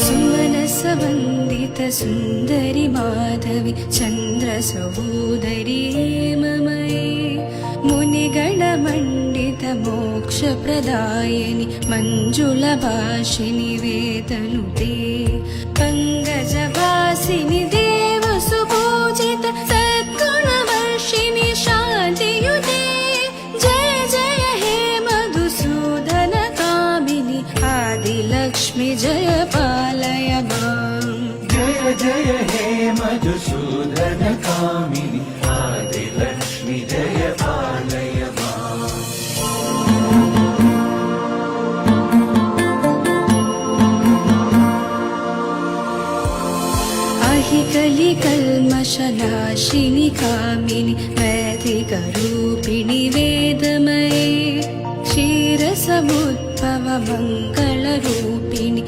सुमनसवन्दित सुन्दरि माधवि चन्द्रसहोदरी हेममये मुनिगणमण्डित मोक्षप्रदायिनि मञ्जुलभाषिनि वेदनुते पङ्कजवासिनि देवसुपूजित सद्गुणवर्षिणि शान्तियुते जय जय हे मधुसूदन कामिनि आदिलक्ष्मि जय पालय माम् जय जय हे मधुसूदन कामिनि आदिलक्ष्मि जय पालय माम् कलिकल्मषनाशिनि कामिनि वैदिकरूपिणि वेदमये क्षीरसमुद्भव मङ्गलरूपिणि